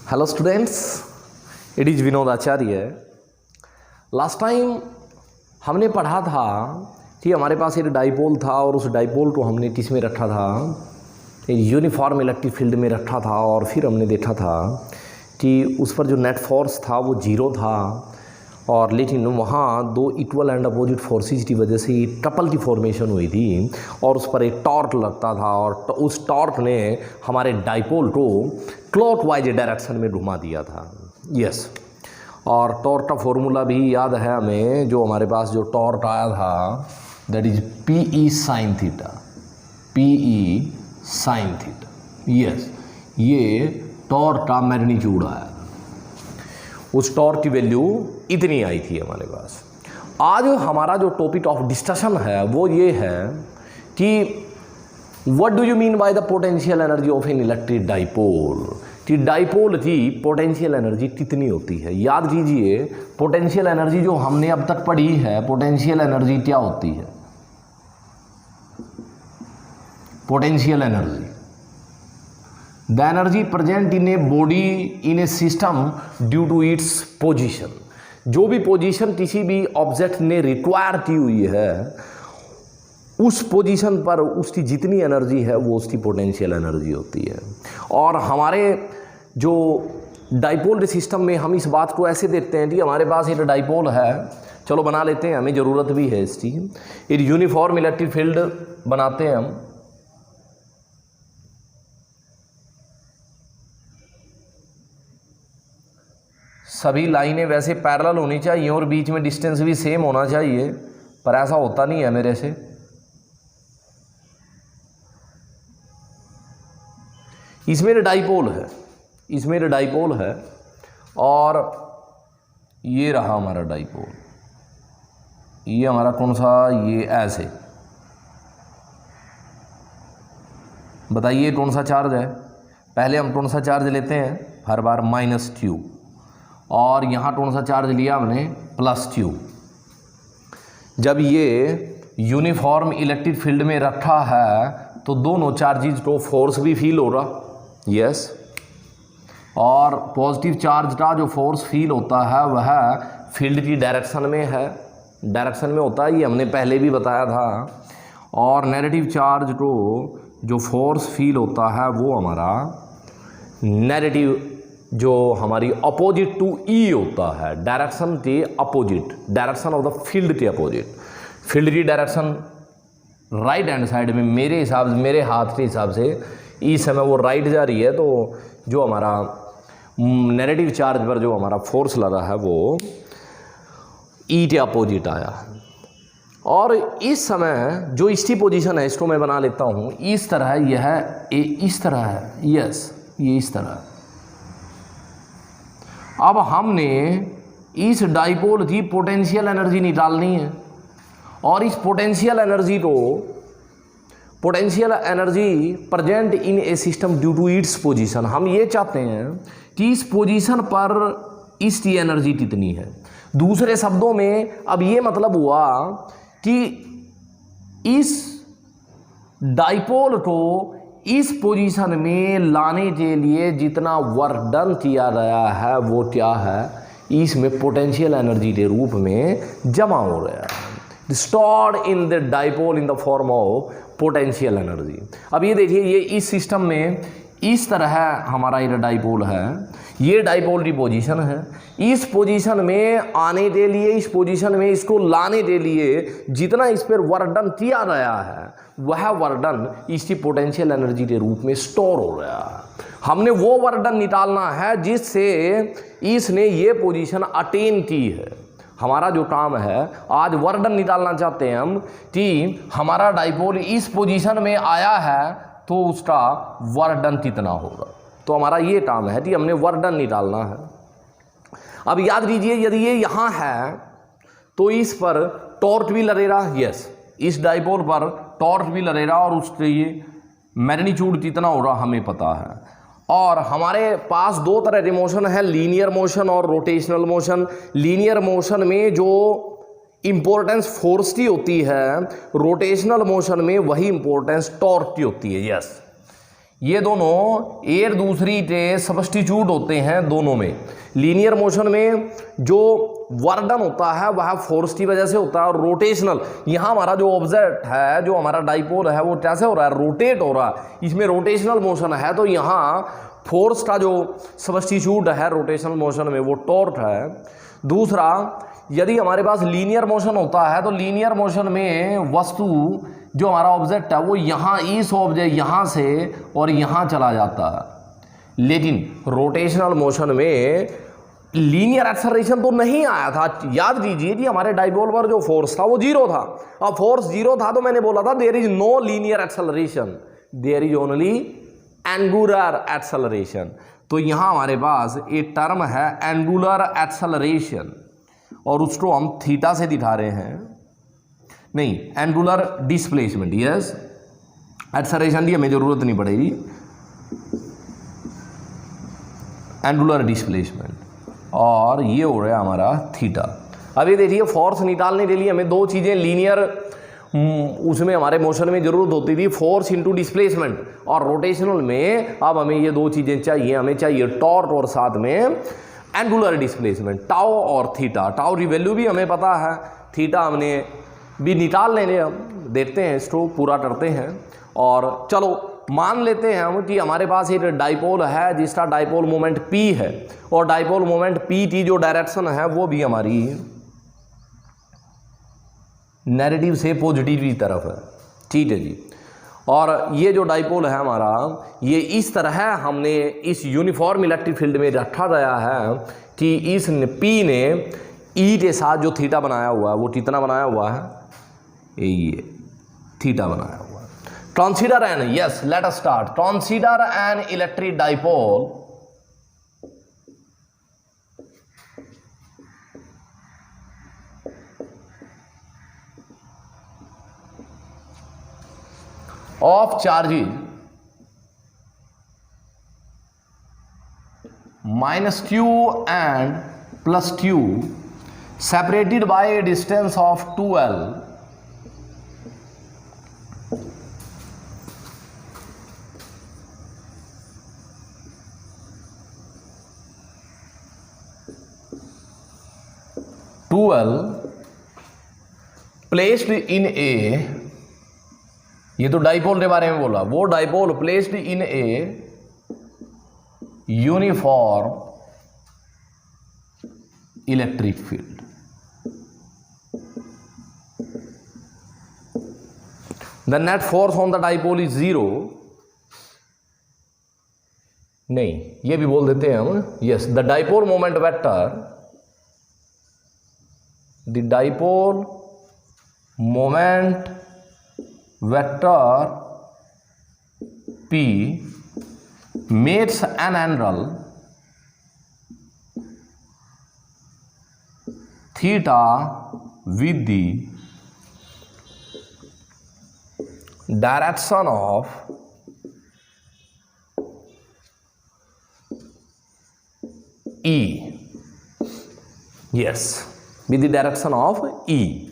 Hello students, it is Vinod Acharya. Last time हमने पढ़ा था कि हमारे पास एक डाइपोल था और उस डाइपोल को हमने किस में रखा था, एक यूनिफॉर्म इलेक्ट्रिक फील्ड में रखा था। और फिर हमने देखा था कि उस पर जो नेट फोर्स था वो जीरो था, और लेकिन वहाँ दो इक्वल एंड अपोजिट फोर्सेस की वजह से ट्रपल की फॉर्मेशन हुई थी और उस पर एक टॉर्क लगता था, और उस टॉर्क ने हमारे डाइपोल को क्लॉकवाइज डायरेक्शन में घुमा दिया था। यस, और टॉर्क का फॉर्मूला भी याद है हमें, जो हमारे पास जो टॉर्क आया था that is PE sin theta, PE sin theta. Yes, ये टॉर्क का मैग्नीट्यूड आया, उस टॉर्क की वैल्यू इतनी आई थी हमारे पास। आज हमारा जो टॉपिक ऑफ डिस्कशन है वो ये है कि what do you mean by the potential energy of an electric dipole, कि डाइपोल की पोटेंशियल एनर्जी कितनी होती है। याद कीजिए, पोटेंशियल एनर्जी जो हमने अब तक पढ़ी है, पोटेंशियल एनर्जी क्या होती है? Potential energy the energy present in a body in a system due to its position. जो भी पोजीशन किसी भी ऑब्जेक्ट ने रिक्वायर की हुई है, उस पोजीशन पर उसकी जितनी एनर्जी है वो उसकी पोटेंशियल एनर्जी होती है। और हमारे जो डाइपोल सिस्टम में हम इस बात को ऐसे देखते हैं कि हमारे पास एक डाइपोल है, चलो बना लेते हैं, हमें ज़रूरत भी है इसकी। एक यूनिफॉर्म इलेक्ट्रिक फील्ड बनाते हैं हम। सभी लाइनें वैसे पैरेलल होनी चाहिए और बीच में डिस्टेंस भी सेम होना चाहिए, पर ऐसा होता नहीं है मेरे से। इसमें डाइपोल है, इसमें डाइपोल है, और ये रहा हमारा डाइपोल। ये हमारा कौन सा, ये ऐसे बताइए कौन सा चार्ज है। पहले हम कौन सा चार्ज लेते हैं हर बार, -q, और यहाँ कौन सा चार्ज लिया हमने, +q। जब ये यूनिफॉर्म इलेक्ट्रिक फील्ड में रखा है तो दोनों चार्जेज को फोर्स भी फील हो रहा, यस, और पॉजिटिव चार्ज का जो फोर्स फील होता है वह फील्ड की डायरेक्शन में है, डायरेक्शन में होता है, ये हमने पहले भी बताया था। और नेगेटिव चार्ज को जो फोर्स फील होता है वो हमारा नेगेटिव, जो हमारी अपोजिट टू E होता है, डायरेक्शन के opposite, direction of the field के अपोजिट। फील्ड की डायरेक्शन राइट हैंड साइड में मेरे हिसाब से, मेरे हाथ के हिसाब से इस समय वो राइट जा रही है, तो जो हमारा नेगेटिव चार्ज पर जो हमारा फोर्स लगा है वो E के अपोजिट आया। और इस समय जो इसकी पोजीशन है, इसको मैं बना लेता हूँ इस तरह, यह इस तरह है, यस, ये इस तरह। अब हमने इस डाइपोल की पोटेंशियल एनर्जी निकालनी है, और इस पोटेंशियल एनर्जी को, potential energy present in a system due to its position, हम ये चाहते हैं कि इस पोजीशन पर इसकी एनर्जी कितनी है। दूसरे शब्दों में अब ये मतलब हुआ कि इस डाइपोल को इस पोजीशन में लाने के लिए जितना वर्क डन किया गया है वो क्या है, इसमें पोटेंशियल एनर्जी के रूप में जमा हो गया है, stored in the dipole in the form of potential energy. अब ये देखिए, ये इस सिस्टम में इस तरह हमारा ये डाइपोल है, ये डाइपोल की पोजीशन है। इस पोजीशन में आने के लिए, इस पोजीशन में इसको लाने के लिए जितना इस पर वर्क डन किया गया है वह वर्क डन इसकी पोटेंशियल एनर्जी के रूप में स्टोर हो रहा है। हमने वो वर्क डन निकालना है जिससे इसने ये पोजीशन अटेन की है। हमारा जो काम है आज, वर्क डन निकालना चाहते हैं हम कि हमारा डाइपोल इस पोजीशन में आया है तो उसका वर्क डन कितना होगा। तो हमारा ये काम है कि हमने वर्क डन निकालना है। अब याद कीजिए, यदि ये यहाँ है तो इस पर टॉर्क भी लगेगा, यस, इस डाइपोल पर टॉर्क भी लगेगा, और उसके ये मैग्नीट्यूड कितना होगा हमें पता है। और हमारे पास दो तरह के मोशन है, लीनियर मोशन और रोटेशनल मोशन। लीनियर मोशन में जो इंपॉर्टेंस फोर्स की होती है, रोटेशनल मोशन में वही इंपॉर्टेंस टॉर्क की होती है। यस, ये दोनों एक दूसरी के सब्स्टिट्यूट होते हैं दोनों में। लीनियर मोशन में जो वर्क डन होता है वह फोर्स की वजह से होता है, और रोटेशनल, यहाँ हमारा जो ऑब्जेक्ट है, जो हमारा डाइपोल है, वो कैसे हो रहा है, रोटेट हो रहा है, इसमें रोटेशनल मोशन है, तो यहाँ फोर्स का जो सब्स्टिट्यूट है रोटेशनल मोशन में वो टॉर्क है। दूसरा, यदि हमारे पास लीनियर मोशन होता है तो लीनियर मोशन में वस्तु, जो हमारा ऑब्जेक्ट है, वो यहाँ, इस ऑब्जेक्ट यहाँ से और यहाँ चला जाता है। लेकिन रोटेशनल मोशन में लीनियर एक्सेलरेशन तो नहीं आया था। याद कीजिए कि हमारे डाइपोल पर जो फोर्स था वो जीरो था। अब फोर्स जीरो था तो मैंने बोला था there is no linear acceleration, there is only angular acceleration. तो यहाँ हमारे पास एक टर्म है एंगुलर एक्सेलरेशन, और उसको हम थीटा से दिखा रहे हैं, नहीं, एंगुलर डिस्प्लेसमेंट। यस, एक्सेलरेशन की हमें जरूरत नहीं पड़ेगी, एंगुलर डिस्प्लेसमेंट, और ये हो रहा है हमारा थीटा। अभी देखिए, फोर्स निकालने के लिए हमें दो चीज़ें लीनियर उसमें हमारे मोशन में जरूरत होती थी, फोर्स इनटू डिस्प्लेसमेंट, और रोटेशनल में अब हमें ये दो चीज़ें चाहिए, हमें चाहिए टॉर्क और साथ में एंगुलर डिस्प्लेसमेंट, टाउ और थीटा। टाउ की वैल्यू भी हमें पता है, थीटा हमने भी निकाल लेंगे, हम देखते हैं, इसको पूरा करते हैं। और चलो मान लेते हैं हम कि हमारे पास एक डाइपोल है जिसका डाइपोल मोमेंट P है, और डाइपोल मोमेंट P की जो डायरेक्शन है वो भी हमारी नेगेटिव से पॉजिटिव की तरफ है। ठीक है जी। और ये जो डाइपोल है हमारा, ये इस तरह हमने इस यूनिफॉर्म इलेक्ट्रिक फील्ड में रखा गया है कि इस P ने E के साथ जो थीटा बनाया हुआ है वो कितना बनाया हुआ है, ये थीटा बनाया हुआ है। Consider an, yes, let us start. Consider an electric dipole of charges minus q and plus q separated by a distance of 2L placed in a, ये तो डाइपोल के बारे में बोला, वो dipole placed in a uniform electric field. The net force on the dipole is 0, नहीं, ये भी बोल देते हैं हम, yes, the dipole moment vector, the dipole moment vector P makes an angle theta with the direction of E. Yes, with the direction of E.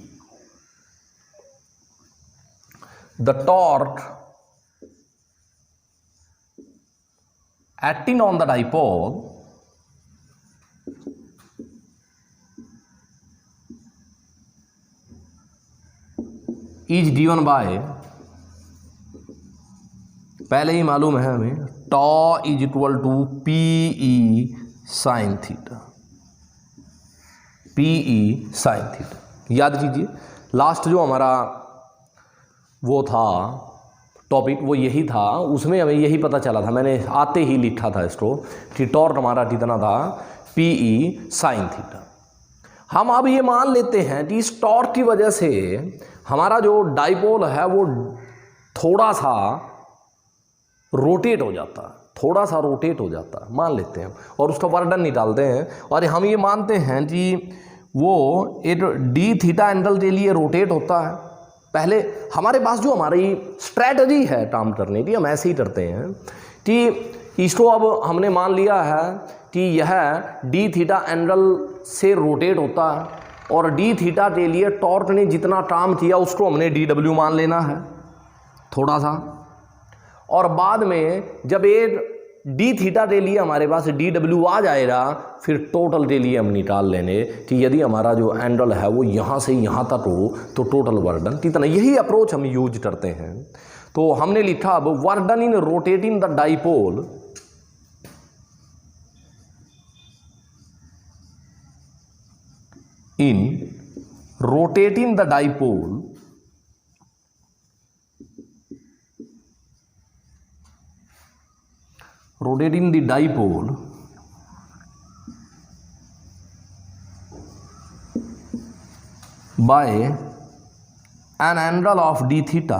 The torque acting on the dipole is given by, पहले ही मालूम है हमें, tau is equal to PE sine theta, PE sine theta. याद कीजिए, last जो हमारा वो था टॉपिक, वो यही था, उसमें हमें यही पता चला था, मैंने आते ही लिखा था इसको कि टॉर्क हमारा कितना था, PE साइन थीटा। हम अब ये मान लेते हैं कि इस टॉर्क की वजह से हमारा जो डाइपोल है वो थोड़ा सा रोटेट हो जाता है, थोड़ा सा रोटेट हो जाता है, मान लेते हैं, और उसका वर्क डन निकालते हैं, और हम ये मानते हैं कि वो एक डी थीटा एंगल के लिए रोटेट होता है। पहले हमारे पास जो हमारी स्ट्रैटेजी है काम करने की, हम ऐसे ही करते हैं कि इसको अब हमने मान लिया है कि यह डी थीटा एंगल से रोटेट होता है, और डी थीटा के लिए टॉर्क ने जितना काम किया उसको हमने DW मान लेना है थोड़ा सा, और बाद में जब ये डी थीटा के लिए हमारे पास डी डब्ल्यू आ जाएगा, फिर टोटल के लिए हम निकाल लेंगे कि यदि हमारा जो एंगल है वो यहाँ से यहाँ तक हो तो टोटल वर्क डन कितना। यही अप्रोच हम यूज करते हैं। तो हमने लिखा अब work done in rotating the dipole rotating the dipole by an angle of d theta,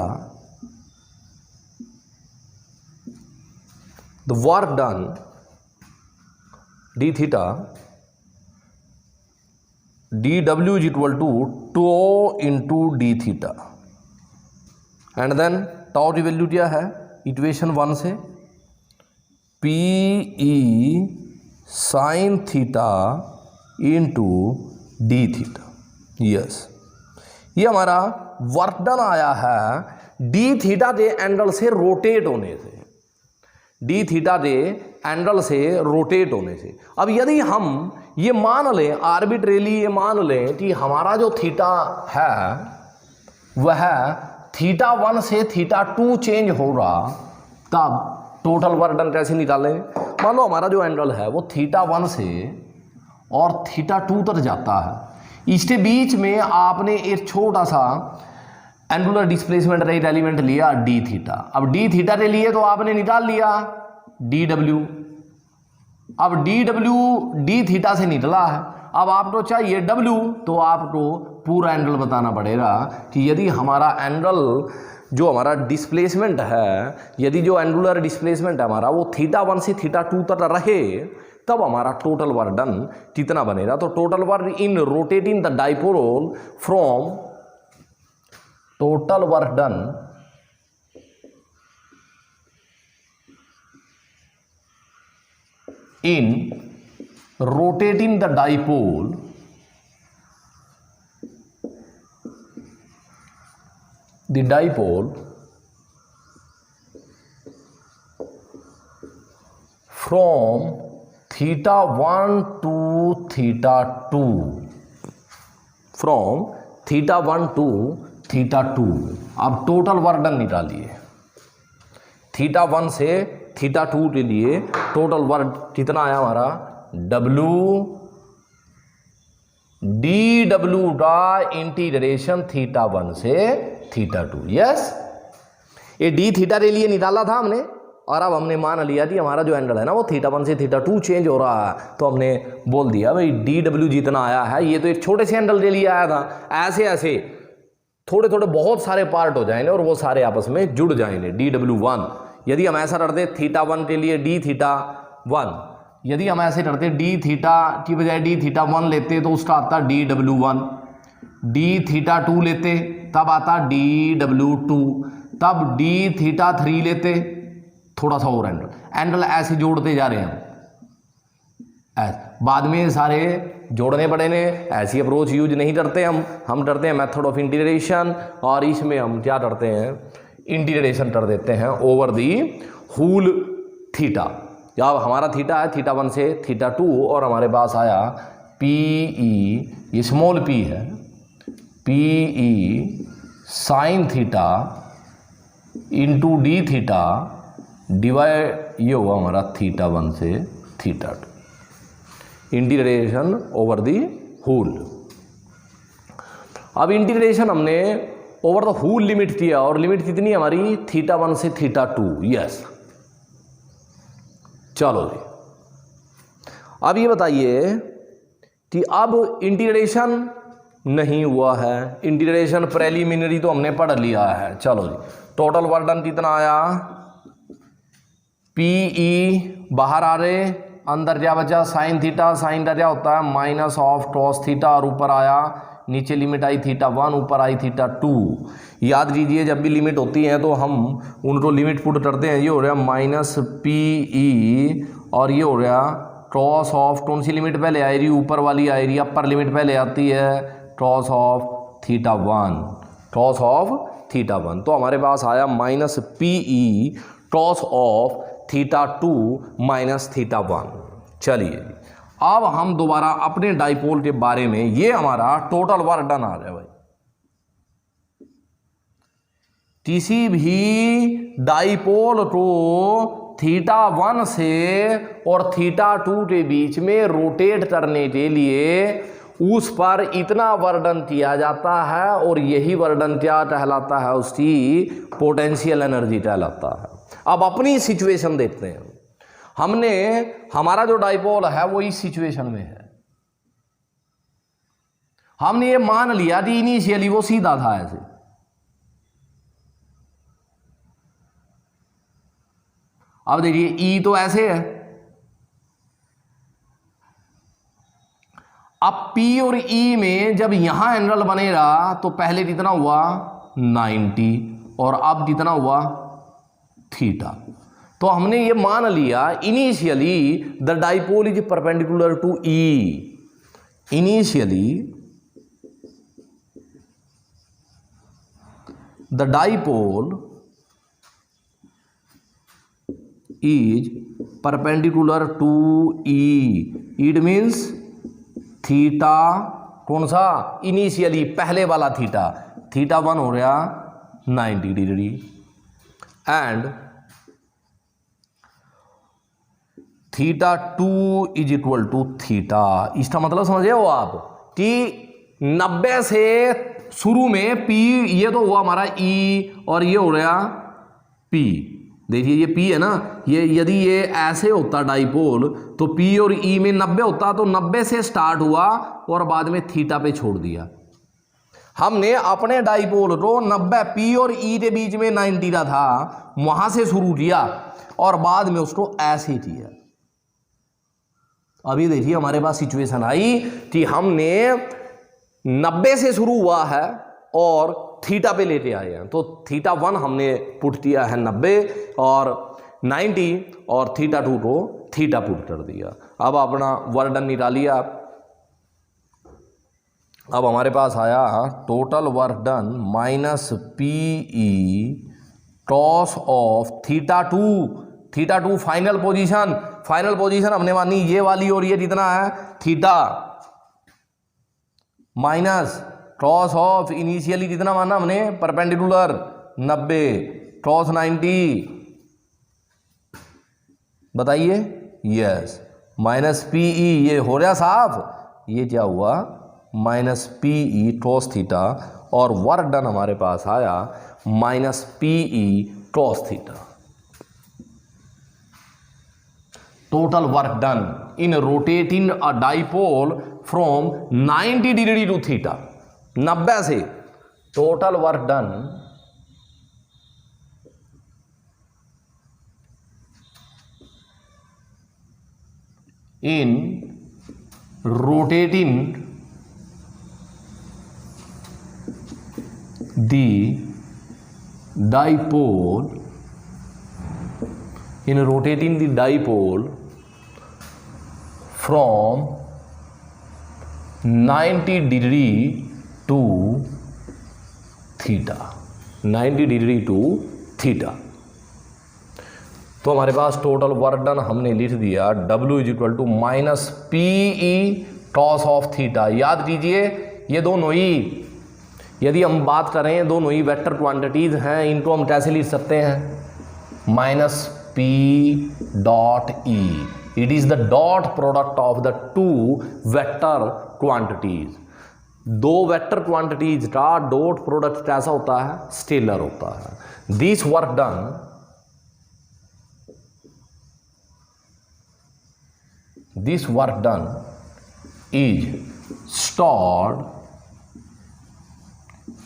the work done d theta dw is equal to tau into d theta, and then tau की value क्या है equation 1 से P E sine theta into D theta. Yes, ये हमारा work done आया है D theta के angle से रोटेट होने से, डी थीटा के एंगल से रोटेट होने से। अब यदि हम ये मान लें आर्बिट्रेली, ये मान लें कि हमारा जो थीटा है वह थीटा 1 से थीटा 2 चेंज होगा, तब टोटल वर्क डन कैसे निकालें। मान लो हमारा जो एंगल है वो थीटा 1 से और थीटा 2 तक जाता है, इसके बीच में आपने एक छोटा सा एंगुलर डिस्प्लेसमेंट रेट एलिमेंट लिया डी थीटा। अब डी थीटा के लिए तो आपने निकाल लिया डी डब्ल्यू। अब डी डब्ल्यू डी थीटा से निकला है, अब आपको चाहिए डब्ल्यू, तो आपको पूरा एंगल बताना पड़ेगा कि यदि हमारा एंगल जो हमारा डिस्प्लेसमेंट है, यदि जो एंगुलर डिस्प्लेसमेंट है हमारा वो थीटा 1 से थीटा 2 तक रहे, तब हमारा टोटल वर्क डन कितना बनेगा। तो total work in rotating the dipole from total work done in rotating the dipole the dipole from theta 1 to theta 2, from theta 1 to theta 2। अब टोटल वर्क डन निकालिए, theta 1 से theta 2 के लिए total work कितना आया हमारा W D W का integration theta 1 से थीटा 2। यस, ये डी थीटा के लिए निकाला था हमने, और अब हमने मान लिया कि हमारा जो एंगल है ना वो थीटा 1 से थीटा 2 चेंज हो रहा है, तो हमने बोल दिया भाई डी डब्ल्यू जितना आया है ये तो एक छोटे से एंगल के लिए आया था, ऐसे ऐसे थोड़े थोड़े बहुत सारे पार्ट हो जाएंगे और वो सारे आपस में जुड़ जाएंगे डी डब्ल्यू 1। यदि हम ऐसा करते थीटा 1 के लिए डी थीटा 1, यदि हम ऐसे करते डी थीटा की बजाय डी थीटा 1 लेते तो उसका आता डी डब्ल्यू 1, डी थीटा 2 लेते तब आता डी डब्ल्यू 2, तब डी थीटा 3 लेते, थोड़ा सा और एंगल ऐसे जोड़ते जा रहे हैं बाद में सारे जोड़ने पड़ेंगे। ऐसी अप्रोच यूज नहीं करते हम करते हैं मेथड ऑफ इंटीग्रेशन, और इसमें हम क्या करते हैं इंटीग्रेशन कर देते हैं ओवर दी होल थीटा। जब हमारा थीटा है थीटा 1 से थीटा 2 और हमारे पास आया पी ई, ये स्मॉल पी है, P E sine theta into D theta divide, ये हुआ हमारा थीटा 1 से theta 2, integration over the whole. अब इंटीग्रेशन हमने ओवर द होल लिमिट किया, और लिमिट कितनी हमारी थीटा 1 से थीटा 2। यस, चलो जी, अब ये बताइए कि अब इंटीग्रेशन नहीं हुआ है, इंटीग्रेशन प्रेलिमिनरी तो हमने पढ़ लिया है। चलो जी, टोटल वर्क डन कितना आया, पी ई बाहर आ रहे, अंदर क्या बचा साइन थीटा, साइन का क्या होता है माइनस ऑफ कॉस थीटा, और ऊपर आया नीचे लिमिट आई थीटा 1, ऊपर आई थीटा 2। याद कीजिए जब भी लिमिट होती है तो हम उनको लिमिट पुट करते हैं, ये हो रहा माइनस पी ई, और ये हो रहा कॉस ऑफ, कौन सी लिमिट पहले आएगी ऊपर वाली आएगी, अपर लिमिट पहले आती है cos of theta 1, cos of theta 1। तो हमारे पास आया minus P E cos of θ2 minus θ1। चलिए अब हम दोबारा अपने डाइपोल के बारे में, ये हमारा टोटल वर्क डन आ गया भाई। किसी भी डाइपोल को θ1 से और θ2 के बीच में रोटेट करने के लिए उस पर इतना वर्डन किया जाता है और यही वर्डन क्या कहलाता है, उसकी पोटेंशियल एनर्जी कहलाता है। अब अपनी सिचुएशन देखते हैं। हमने हमारा जो डाइपोल है वो इस सिचुएशन में है। हमने ये मान लिया कि इनिशियली वो सीधा था ऐसे, अब देखिए ई तो ऐसे है, अब P और E में जब यहां एंगल बनेगा तो पहले कितना हुआ 90 और अब कितना हुआ थीटा। तो हमने ये मान लिया initially the dipole is perpendicular to E, initially the dipole is perpendicular to E, it means theta कौन सा इनिशियली पहले वाला थीटा, θ1 हो गया 90 degree and θ2 is equal to theta. इसका मतलब समझे हो आप कि 90 से शुरू में P, ये तो हुआ हमारा E और ये हो गया P। देखिए ये P है ना, ये यदि ये ऐसे होता डाइपोल तो P और E में 90 होता, तो 90 से स्टार्ट हुआ और बाद में थीटा पे छोड़ दिया। हमने अपने डाइपोल को 90 P और E के बीच में 90 का था वहां से शुरू किया और बाद में उसको ऐसे किया। अभी देखिए हमारे पास सिचुएशन आई कि हमने 90 से शुरू हुआ है और थीटा पे लेते आए हैं, तो θ1 हमने पुट किया है 90 और 90 और θ2 को थीटा पुट कर दिया। अब अपना वर्क डन निकालिए आप। अब हमारे पास आया total work done minus PE cos of θ2 final position हमने मानी ये वाली और ये कितना है थीटा, माइनस cos ऑफ इनिशियली कितना माना हमने परपेंडिकुलर 90 cos 90, बताइए यस, माइनस PE ये हो रहा साफ, ये क्या हुआ माइनस PE cos थीटा और वर्क डन हमारे पास आया minus PE cos theta. Total work done in rotating a dipole from 90 degree to theta, 90 से total work done in rotating the dipole from 90 degree to theta, 90 degree to theta. तो हमारे पास total work done हमने लिख दिया W is equal to minus PE cos of theta. याद कीजिए ये दोनों ही, यदि हम बात करें दोनों ही वेक्टर क्वांटिटीज हैं, इनको हम कैसे लिख सकते हैं minus P dot E, it is the dot product of the two vector quantities. दो वेक्टर क्वांटिटीज का डॉट प्रोडक्ट कैसा होता है स्केलर होता है। This work done is stored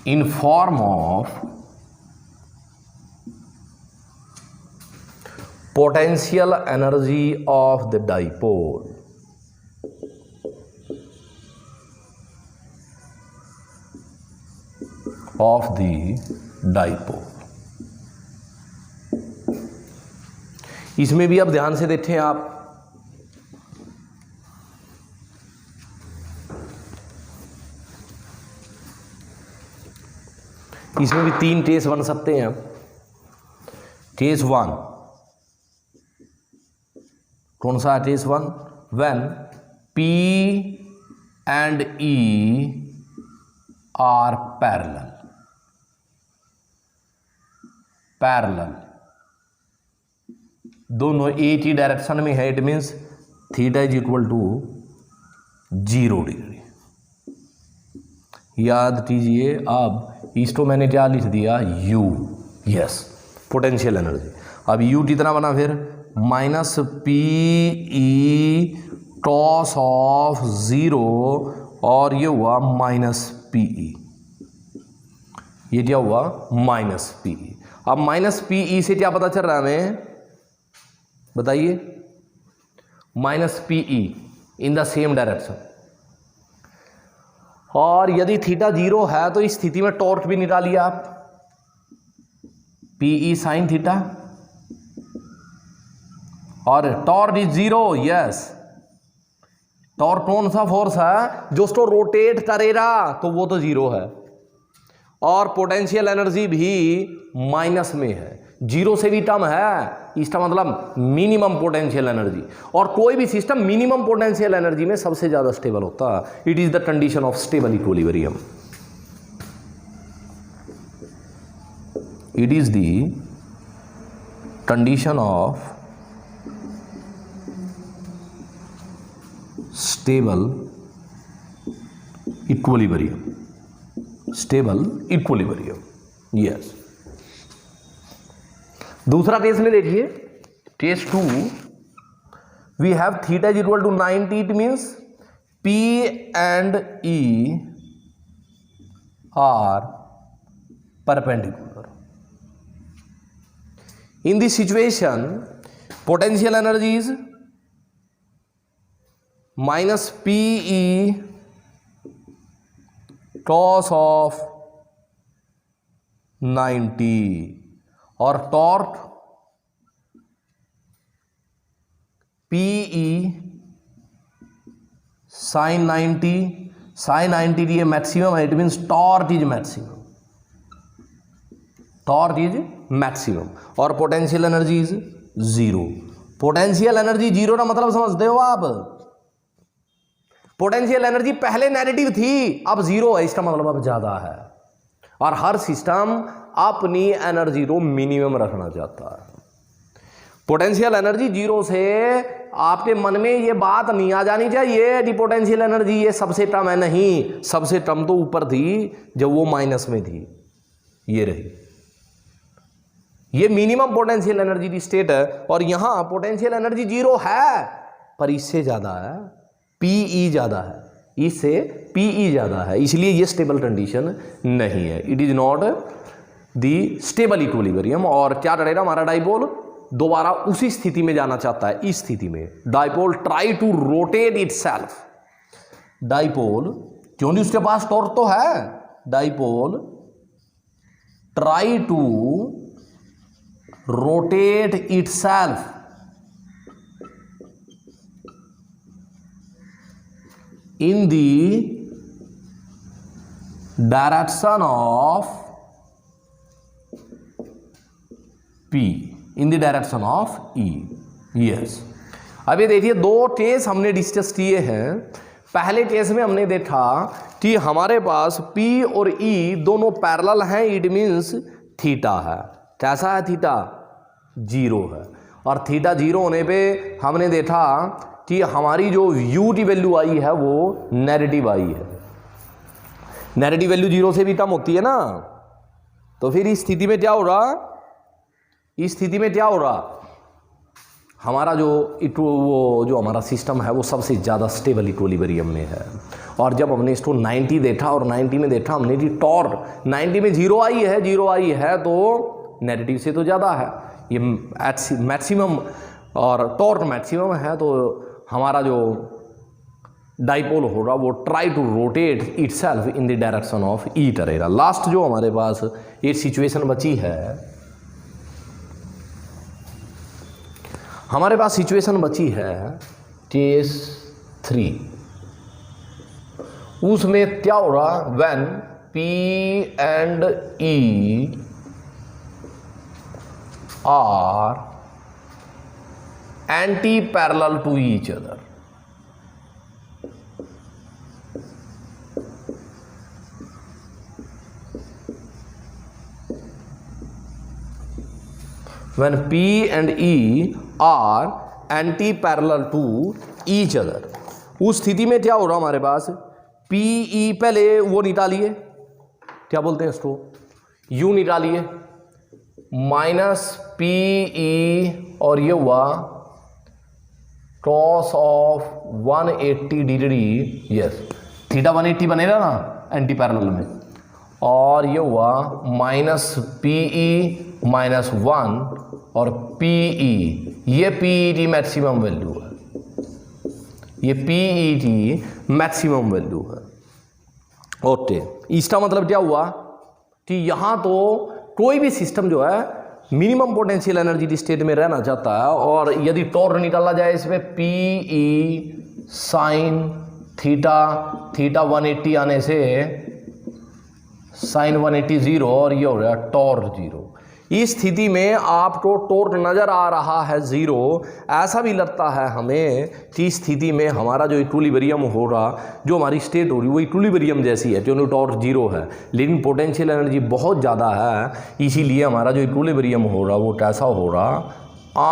in form of potential energy of the dipole इसमें भी अब ध्यान से देखें आप, इसमें भी तीन केस बन सकते हैं। केस 1 कौन सा case one, when P and E are parallel, दोनों एक ही डायरेक्शन में है, it means theta is equal to 0 degree. याद कीजिए, अब इसको मैंने क्या लिख दिया, U, यस, पोटेंशियल एनर्जी। अब U कितना बना फिर, minus P E cos of 0 और ये हुआ माइनस पी ई, ये क्या हुआ माइनस पी ई। अब माइनस पी ई से क्या पता चल रहा है हमें, बताइए, minus P E in the same direction. और यदि थीटा 0 है तो इस स्थिति में टॉर्क भी निकालिए आप, पी ई साइन थीटा, और टॉर्क इज 0, यस। टॉर्क कौन सा फोर्स है, जो उसको रोटेट करेगा, तो वो तो 0 है। और पोटेंशियल एनर्जी भी माइनस में है, 0 से भी कम है, इसका मतलब मिनिमम पोटेंशियल एनर्जी। और कोई भी सिस्टम मिनिमम पोटेंशियल एनर्जी में सबसे ज्यादा स्टेबल होता है। It is the condition of stable equilibrium, it is the condition of stable equilibrium, stable equilibrium, yes. दूसरा केस में देखिए, case 2, we have theta is equal to 90, it means P and E are perpendicular. In this situation, potential energy is minus PE cos of 90 और torque PE sign 90, sign 90 की maximum है, it means torque is maximum, torque is maximum. और potential energy is 0। Potential energy 0 का मतलब समझते हो आप, potential energy पहले नेगेटिव थी, अब 0 है, इसका मतलब अब ज्यादा है। और हर सिस्टम अपनी एनर्जी को मिनिमम रखना चाहता है। पोटेंशियल एनर्जी 0 से आपके मन में ये बात नहीं आ जानी चाहिए कि पोटेंशियल एनर्जी ये सबसे कम है, नहीं, सबसे कम तो ऊपर थी जब वो माइनस में थी, ये रही, ये मिनिमम पोटेंशियल एनर्जी की स्टेट है। और यहां पोटेंशियल एनर्जी 0 है, पर इससे ज्यादा है, पीई ज्यादा है, इससे पीई ज्यादा है, इसलिए ये स्टेबल कंडीशन नहीं है, it is not the stable equilibrium. और क्या करेगा हमारा डाइपोल, दोबारा उसी स्थिति में जाना चाहता है। इस स्थिति में dipole try to rotate itself, dipole क्योंकि उसके पास टॉर्क तो है, dipole try to rotate itself in the direction of P, in the direction of E, yes। अब ये देखिए, दो केस हमने डिस्कस किए हैं। पहले केस में हमने देखा कि हमारे पास P और E दोनों पैरेलल हैं, इट मीन्स थीटा है, कैसा है, थीटा 0 है। और थीटा 0 होने पे हमने देखा कि हमारी जो U की वैल्यू आई है वो नेगेटिव आई है, नेगेटिव वैल्यू 0 से भी कम होती है ना। तो फिर इस स्थिति में क्या हो रहा, इस स्थिति में क्या हो रहा, हमारा वो जो हमारा सिस्टम है वो सबसे ज़्यादा स्टेबल इक्विलिब्रियम में है। और जब हमने इसको 90 देखा और 90 में देखा हमने कि टॉर्क 90 में 0 आई है, 0 आई है तो नेगेटिव से तो ज़्यादा है, ये मैक्सिमम और टॉर्क मैक्सिमम है, तो हमारा जो डाइपोल होगा वो try to rotate itself in the direction of E करेगा। लास्ट जो हमारे पास ये सिचुएशन बची है, हमारे पास सिचुएशन बची है केस 3, उसमें क्या हो रहा, when P and E are anti parallel to each other. When P and E are anti parallel to each other, उस स्थिति में क्या हो रहा हमारे पास, PE पहले वो निकालिए, क्या बोलते हैं इसको, U निकालिए, माइनस PE और ये हुआ cos of 180 degree, yes theta 180 बनेगा ना एंटी पैरेलल में, और ये हुआ माइनस PE माइनस 1 और PE, ये PET मैक्सिमम वैल्यू है, ये PET मैक्सिमम वैल्यू है। ओके, इसका मतलब क्या हुआ कि यहाँ तो कोई भी सिस्टम जो है मिनिमम पोटेंशियल एनर्जी स्टेट में रहना चाहता है, और यदि टॉर्क निकाला जाए इसमें PE साइन थीटा 180 आने से साइन 180 जीरो, और ये हो रहा है टॉर्क जीरो। इस स्थिति में आपको टॉर्क नज़र आ रहा है ज़ीरो, ऐसा भी लगता है हमें कि इस स्थिति में हमारा जो इक्विलिब्रियम हो रहा, जो हमारी स्टेट हो रही वो इक्विलिब्रियम जैसी है, क्योंकि टॉर्क जीरो है, लेकिन पोटेंशियल एनर्जी बहुत ज़्यादा है, इसीलिए हमारा जो इक्विलिब्रियम हो रहा वो कैसा हो रहा,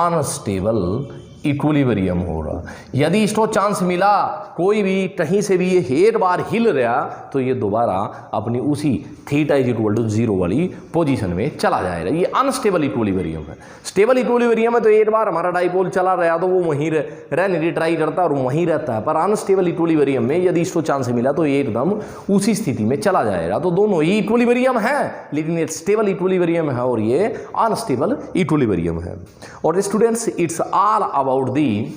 अनस्टेबल इक्विलिब्रियम हो रहा। यदि इसको चांस मिला कोई भी कहीं से भी ये एक बार हिल रहा, तो ये दोबारा अपनी उसी theta is equal to zero वाली पोजीशन में चला जाएगा। ये अनस्टेबल इक्विलिब्रियम है। स्टेबल इक्विलिब्रियम है तो एक बार हमारा डाइपोल चला रहा तो वो वहीं रहने की ट्राई करता है और वहीं रहता है, पर अनस्टेबल इक्विलिब्रियम में यदि इसको चांस मिला तो ये एकदम उसी स्थिति में चला जाएगा। तो दोनों ही इक्विलिब्रियम है, लेकिन ये स्टेबल इक्विलिब्रियम है और ये अनस्टेबल इक्विलिब्रियम है। और students, it's all about the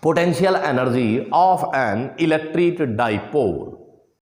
potential energy of an electric dipole.